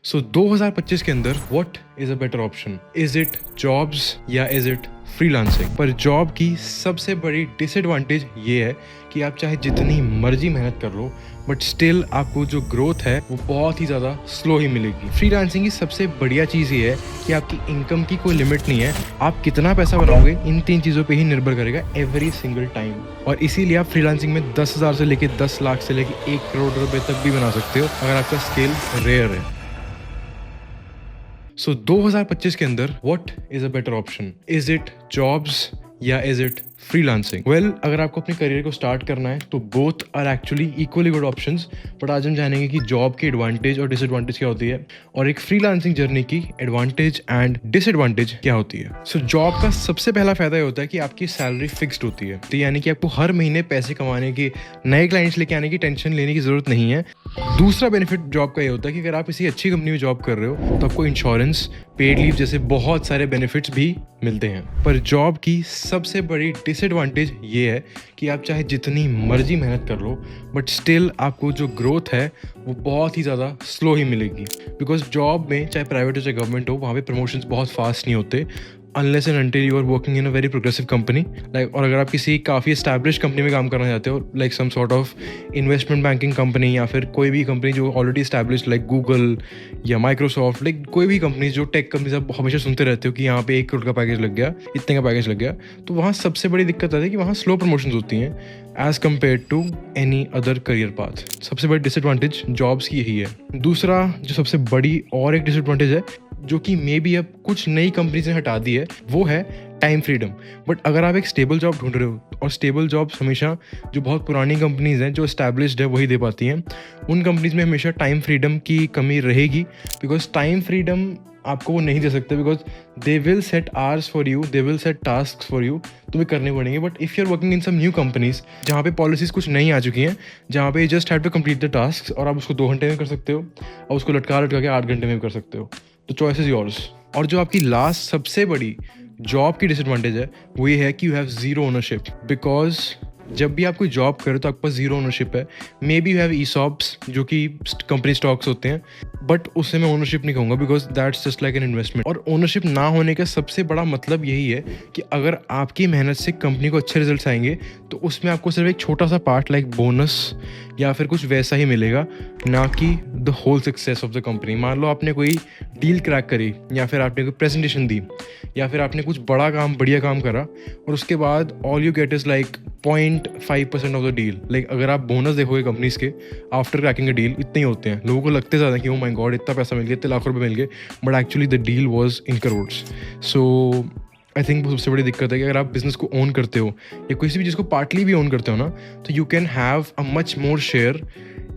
सो 2025 के अंदर what is a better option? Is it jobs या इज इट फ्रीलांसिंग? पर जॉब की सबसे बड़ी डिसएडवांटेज ये है कि आप चाहे जितनी मर्जी मेहनत कर लो बट स्टिल आपको जो ग्रोथ है वो बहुत ही ज़्यादा स्लो ही मिलेगी। फ्रीलांसिंग की सबसे बढ़िया चीज़ ये है कि आपकी इनकम की कोई लिमिट नहीं है। आप कितना पैसा बनाओगे इन 3 चीज़ों पे ही निर्भर करेगा एवरी सिंगल टाइम। और इसीलिए आप फ्रीलांसिंग में 10,000 से लेके 10 लाख से लेके 1 करोड़ रुपए तक भी बना सकते हो अगर आपका स्केल रेयर है। सो 2025 के अंदर what is a better option? Is it jobs या इज इट फ्रीलांसिंग? वेल, अगर आपको अपने करियर को स्टार्ट करना है तो both are actually equally good options. But आज हम जानेंगे कि जॉब की एडवांटेज और डिसएडवांटेज क्या होती है और एक फ्रीलांसिंग जर्नी की एडवांटेज एंड डिसएडवांटेज क्या होती है। सो जॉब का सबसे पहला फायदा ये होता है कि आपकी सैलरी फिक्स्ड होती है, तो यानी कि आपको हर महीने पैसे कमाने की, नए क्लाइंट्स लेके आने की टेंशन लेने की जरूरत नहीं है। दूसरा बेनिफिट जॉब का ये होता है कि अगर आप किसी अच्छी कंपनी में जॉब कर रहे हो तो आपको इंश्योरेंस, पेड लीव जैसे बहुत सारे बेनिफिट्स भी मिलते हैं। पर जॉब की सबसे बड़ी डिसएडवांटेज ये है कि आप चाहे जितनी मर्जी मेहनत कर लो बट स्टिल आपको जो ग्रोथ है वो बहुत ही ज़्यादा स्लो ही मिलेगी। बिकॉज जॉब में चाहे प्राइवेट हो चाहे गवर्नमेंट हो, वहाँ पे प्रमोशंस बहुत फास्ट नहीं होते unless and until you are working in a very progressive company. Like, और अगर आप किसी काफ़ी एस्टैब्लिश कंपनी में काम करना चाहते हो, like some sort of investment banking company या फिर कोई भी कंपनी जो ऑलरेडी एस्टैब्लिश लाइक गूगल या माइक्रोसॉफ्ट, लाइक कोई भी कंपनी जो टेक कंपनीज आप हमेशा सुनते रहते हो कि यहाँ पे 1 करोड़ का पैकेज लग गया, इतने का पैकेज लग गया, तो वहाँ सबसे बड़ी दिक्कत आती है कि वहाँ स्लो प्रमोशंस होती हैं as compare to any other career path. सबसे बड़ी डिसएडवांटेज जॉब्स की यही है। दूसरा जो सबसे बड़ी और एक डिसएडवांटेज है जो कि मे बी अब कुछ नई कंपनीज ने हटा दी है, वो है टाइम फ्रीडम। बट अगर आप एक स्टेबल जॉब ढूंढ रहे हो, और स्टेबल जॉब्स हमेशा जो बहुत पुरानी कंपनीज हैं जो एस्टैब्लिश्ड है वही दे पाती हैं, उन कंपनीज में हमेशा टाइम फ्रीडम की कमी रहेगी। बिकॉज टाइम फ्रीडम आपको वो नहीं दे सकते, because they will set hours for you, they will set task for you, तुम्हें करने पड़ेंगे। But if you are working in some new companies जहाँ पे पॉलिसीज कुछ नई आ चुकी हैं, जहाँ पे just have to complete the task, और आप उसको 2 घंटे में कर सकते हो और उसको लटका के 8 घंटे में भी कर सकते हो, तो चॉइस इज योर्स। और जो आपकी लास्ट सबसे बड़ी जॉब की डिसएडवांटेज है वो ये है कि you have zero ownership. Because जब भी आप कोई जॉब करो तो आपके पास जीरो ओनरशिप है। May be you have ESOPs जो कि कंपनी स्टॉक्स होते हैं, बट उससे मैं ओनरशिप नहीं कहूँगा because that's just like an investment. और ओनरशिप ना होने का सबसे बड़ा मतलब यही है कि अगर आपकी मेहनत से कंपनी को अच्छे रिजल्ट्स आएंगे तो उसमें आपको सिर्फ एक छोटा सा पार्ट लाइक बोनस या फिर कुछ वैसा ही मिलेगा, ना कि the whole success of the company. मान लो आपने कोई डील क्रैक करी, या फिर आपने कोई प्रेजेंटेशन दी, या फिर आपने कुछ बढ़िया काम करा, और उसके बाद all you get is like 0.5% of the deal. Like अगर आप बोनस देखोगे कंपनीज के आफ्टर क्रैकिंग अ डील, इतने ही होते हैं। लोगों को लगते ज़्यादा कि ओ माय गॉड इतना पैसा मिल गया, इतने लाख रुपए मिल गए, but actually the deal was in crores. So I think वो सबसे बड़ी दिक्कत है कि अगर आप बिजनेस को ओन करते हो या किसी भी चीज़ को पार्टली भी ओन करते हो ना, तो you can have a much more share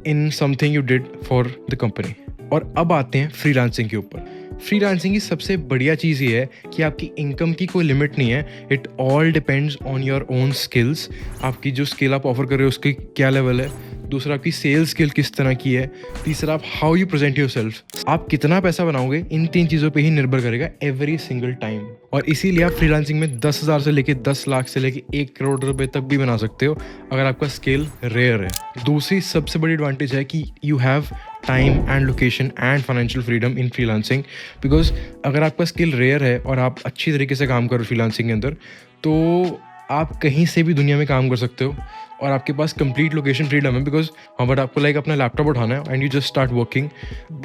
in something you did for the company. और अब आते हैं फ्रीलांसिंग के ऊपर। फ्रीलांसिंग की सबसे बढ़िया चीज़ ये है कि आपकी इनकम की कोई लिमिट नहीं है। It all depends on your own skills. आपकी जो स्किल आप ऑफर कर रहे हो उसकी क्या लेवल है, दूसरा आपकी सेल्स स्किल किस तरह की है, तीसरा आप how you present your self. आप कितना पैसा बनाओगे इन 3 चीज़ों पे ही निर्भर करेगा एवरी सिंगल टाइम। और इसीलिए आप फ्रीलांसिंग में 10,000 से लेके 10 लाख से लेके 1 करोड़ रुपए तक भी बना सकते हो अगर आपका स्केल रेयर है। दूसरी सबसे बड़ी एडवांटेज है कि you have time and location and financial freedom in freelancing. Because अगर आपका स्किल रेयर है और आप अच्छी तरीके से काम करो फ्रीलांसिंग के अंदर, तो आप कहीं से भी दुनिया में काम कर सकते हो और आपके पास कंप्लीट लोकेशन फ्रीडम है। बिकॉज हाँ, बट आपको लाइक अपना लैपटॉप उठाना है and you just start working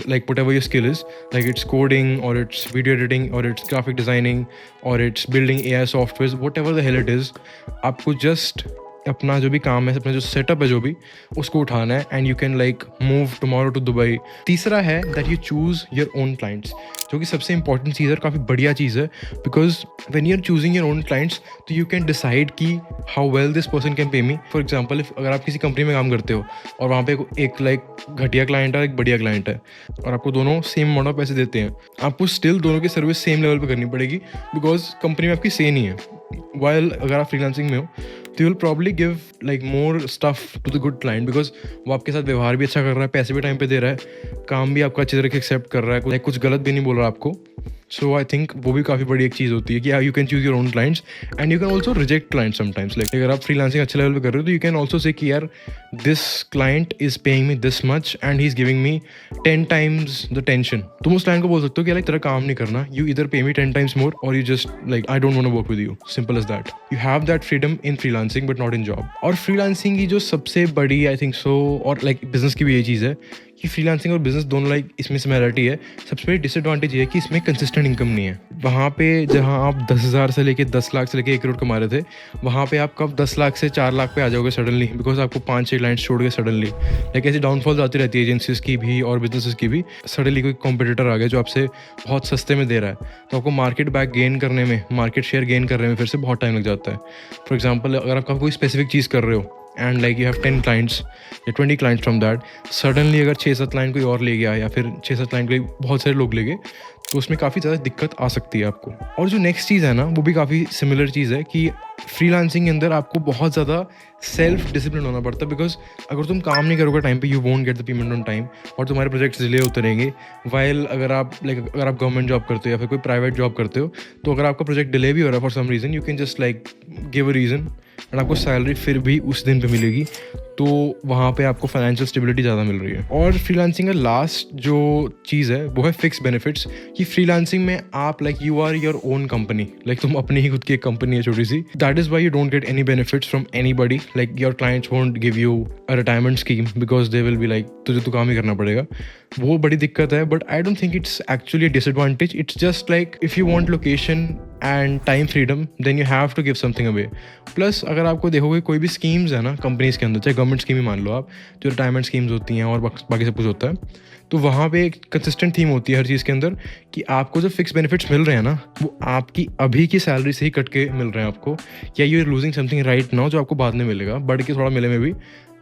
like what ever your skill is, like it's coding और इट्स वीडियो एडिटिंग और इट्स ग्राफिक डिजाइनिंग और it's building AI software, what ever the hell it is. आपको just अपना जो भी काम है, अपना जो सेटअप है जो भी, उसको उठाना है and you can like move tomorrow to Dubai. तीसरा है that you choose your own clients, जो कि सबसे इंपॉर्टेंट चीज़ है और काफ़ी बढ़िया चीज़ है। Because when you are choosing your own clients तो यू कैन डिसाइड कि how well this person can pay me. For example, अगर आप किसी कंपनी में काम करते हो और वहाँ पे एक लाइक घटिया क्लाइंट है, एक बढ़िया क्लाइंट है, और आपको दोनों सेम अमाउंट ऑफ पैसे देते हैं, आपको स्टिल दोनों की सर्विस सेम लेवल पे करनी पड़ेगी बिकॉज कंपनी में आपकी से नहीं है। वाइल अगर आप फ्रीलांसिंग में हो तो will probably give like more stuff to the good client, because वो आपके साथ व्यवहार भी अच्छा कर रहा है, पैसे भी टाइम पे दे रहा है, काम भी आपका अच्छी तरीके एक्सेप्ट कर रहा है, लाइक कुछ गलत भी नहीं बोल रहा आपको. सो आई थिंक वो भी काफ़ी बड़ी एक चीज़ होती है कि you can choose your own clients and you can also reject client sometimes. Like अगर आप फ्रीलांसिंग अच्छे लेवल पे कर रहे हो तो यू कैन ऑल्सो से कि यार this client is paying me this much and he is giving me 10 times the tension. तुम उस क्लाइंट को बोल सकते हो कि लाइक तेरा काम नहीं करना, यू इधर पे मी 10 times मोर और you just like I don't want to work with you. Simple as that. You have that freedom in freelancing but not in job. और फ्रीलांसिंग की जो सबसे बड़ी आई थिंक सो, और लाइक बिजनेस की भी ये चीज़ है कि फ्रीलांसिंग और बिजनेस दोनों लाइक इसमें सिमिलरिटी है. सबसे बड़ी डिसएडवांटेज ये है कि इसमें कंसिस्टेंट इनकम नहीं है. वहाँ पे जहाँ आप 10,000 से लेके 10 लाख से लेके 1 करोड़ कमा रहे थे, वहाँ पे आप कब 10 लाख से 4 लाख पे आ जाओगे सडनली, बिकॉज आपको 5-6 क्लाइंट्स छोड़ के सडनली. लाइक ऐसी डाउनफॉल्स आती रहती है एजेंसीज की भी और बिजनेसेस की भी. सडनली कोई कॉम्पिटिटर आ गया जो आपसे बहुत सस्ते में दे रहा है, तो आपको मार्केट बैक गेन करने में, मार्केट शेयर गेन करने में फिर से बहुत टाइम लग जाता है. फॉर एग्जाम्पल अगर आप कोई स्पेसिफिक चीज़ कर रहे हो and like you have 10 clients या 20 clients फ्रॉम दैट, सडनली अगर 6-7 क्लाइंट कोई और ले गया या फिर 6-7 क्लाइंट कोई बहुत सारे लोग ले गए, तो उसमें काफ़ी ज़्यादा दिक्कत आ सकती है आपको. और जो नेक्स्ट चीज़ है ना, वो भी काफ़ी सिमिलर चीज़ है कि फ्रीलांसिंग के अंदर आपको बहुत ज़्यादा सेल्फ डिसिप्लिन होना पड़ता है. बिकॉज अगर तुम काम नहीं करोगे टाइम पे, you won't get the payment on time और तुम्हारे प्रोजेक्ट्स डिले होते रहेंगे. वाइल अगर आप गवर्नमेंट जॉब करते हो या फिर कोई प्राइवेट जॉब करते हो, तो अगर आपका प्रोजेक्ट डिले भी हो रहा है for some reason, you can just like give a reason and आपको सैलरी फिर भी उस दिन पे मिलेगी. तो वहाँ पे आपको फाइनेंशियल स्टेबिलिटी ज़्यादा मिल रही है. और फ्रीलांसिंग का लास्ट जो चीज़ है वो है फिक्स बेनिफिट्स. कि फ्रीलांसिंग में आप like you are your own company, like तुम अपनी ही खुद की एक कंपनी है छोटी सी. That is why you don't get any benefits from anybody. Like your clients won't give you a retirement scheme because they will be like तुझे तो काम ही करना पड़ेगा. वो बड़ी दिक्कत है, but I don't think it's actually disadvantage. It's just like if you want location and time freedom then you have to give something away. Plus अगर आपको देखोगे कोई भी स्कीम्स है ना कंपनीज के अंदर, चाहे गवर्नमेंट स्कीम ही मान लो आप, जो रिटायरमेंट स्कीम्स होती हैं और बाकी सब कुछ होता है, तो वहाँ पे एक कंसिस्टेंट थीम होती है हर चीज़ के अंदर कि आपको जो फिक्स बेनिफिट्स मिल रहे हैं ना, वो आपकी अभी की सैलरी से ही कट के मिल रहे हैं आपको. या you are losing something right now जो आपको बाद में मिलेगा, बढ़ के थोड़ा मिले में भी,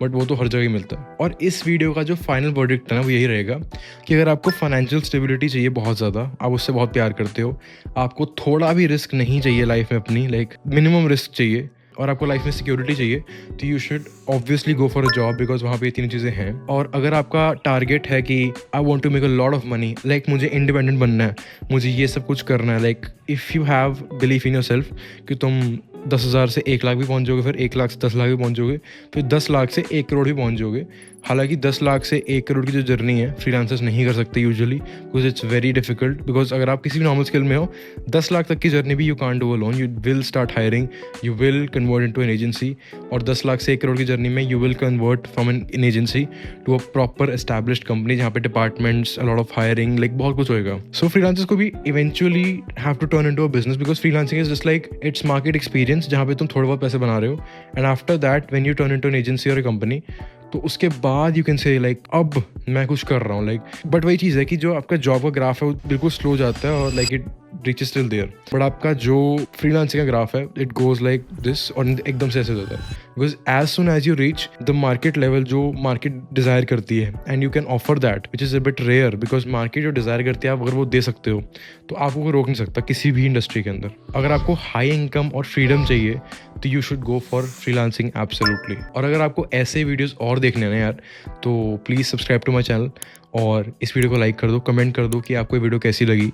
बट वो तो हर जगह ही मिलता है. और इस वीडियो का जो फाइनल वर्डिक्ट है ना, वो यही रहेगा कि अगर आपको फाइनेंशियल स्टेबिलिटी चाहिए बहुत ज़्यादा, आप उससे बहुत प्यार करते हो, आपको थोड़ा भी रिस्क नहीं चाहिए लाइफ में अपनी, लाइक मिनिमम रिस्क चाहिए, और आपको लाइफ में सिक्योरिटी चाहिए, तो you should obviously go for a job, because वहाँ पे ये तीन चीज़ें हैं. और अगर आपका टारगेट है कि I want to make a lot of money, like मुझे इंडिपेंडेंट बनना है, मुझे ये सब कुछ करना है, like if you have belief in yourself कि तुम 10,000 से 1 लाख भी पहुंच जाओगे, फिर 1 लाख से 10 लाख भी पहुंच जाओगे, फिर 10 लाख से 1 करोड़ भी पहुंच जाओगे. हालांकि 10 लाख से 1 करोड़ की जो जर्नी है फ्रीलांसर्स नहीं कर सकते usually, because it's very difficult. Because अगर आप किसी भी नॉर्मल स्किल में हो, 10 लाख तक की जर्नी भी you can't do alone. You will start hiring, you will convert into an agency, और 10 लाख से 1 करोड़ की जर्नी में you will convert from an agency to a proper established company जहाँ पे departments, a lot of hiring, like बहुत कुछ होएगा. So freelancers को भी eventually have to turn into a business, because freelancing is just like it's market experience जहाँ पे तुम थोड़ा बहुत पैसे बना रहे हो, and after that when U turn into an agency और अ कंपनी, तो उसके बाद यू कैन से लाइक अब मैं कुछ कर रहा हूँ, लाइक. बट वही चीज़ है कि जो आपका जॉब का ग्राफ है वो बिल्कुल स्लो जाता है और like it reach still there. But आपका जो फ्रीलांसिंग का ग्राफ है इट गोज लाइक दिस, और एकदम से ऐसे जाता है. Because as soon as you reach the market level जो मार्केट डिज़ायर करती है, and you can offer that which is a bit rare, because market जो डिज़ायर करती है आप अगर वो दे सकते हो तो आपको कोई रोक नहीं सकता किसी भी इंडस्ट्री के अंदर. अगर आपको हाई इनकम और फ्रीडम चाहिए तो you should go for freelancing absolutely. और अगर आपको ऐसे वीडियोस और देखने हैं ना यार, तो please subscribe to my channel और इस वीडियो को लाइक कर दो, कमेंट कर दो कि आपको ये वीडियो कैसी लगी,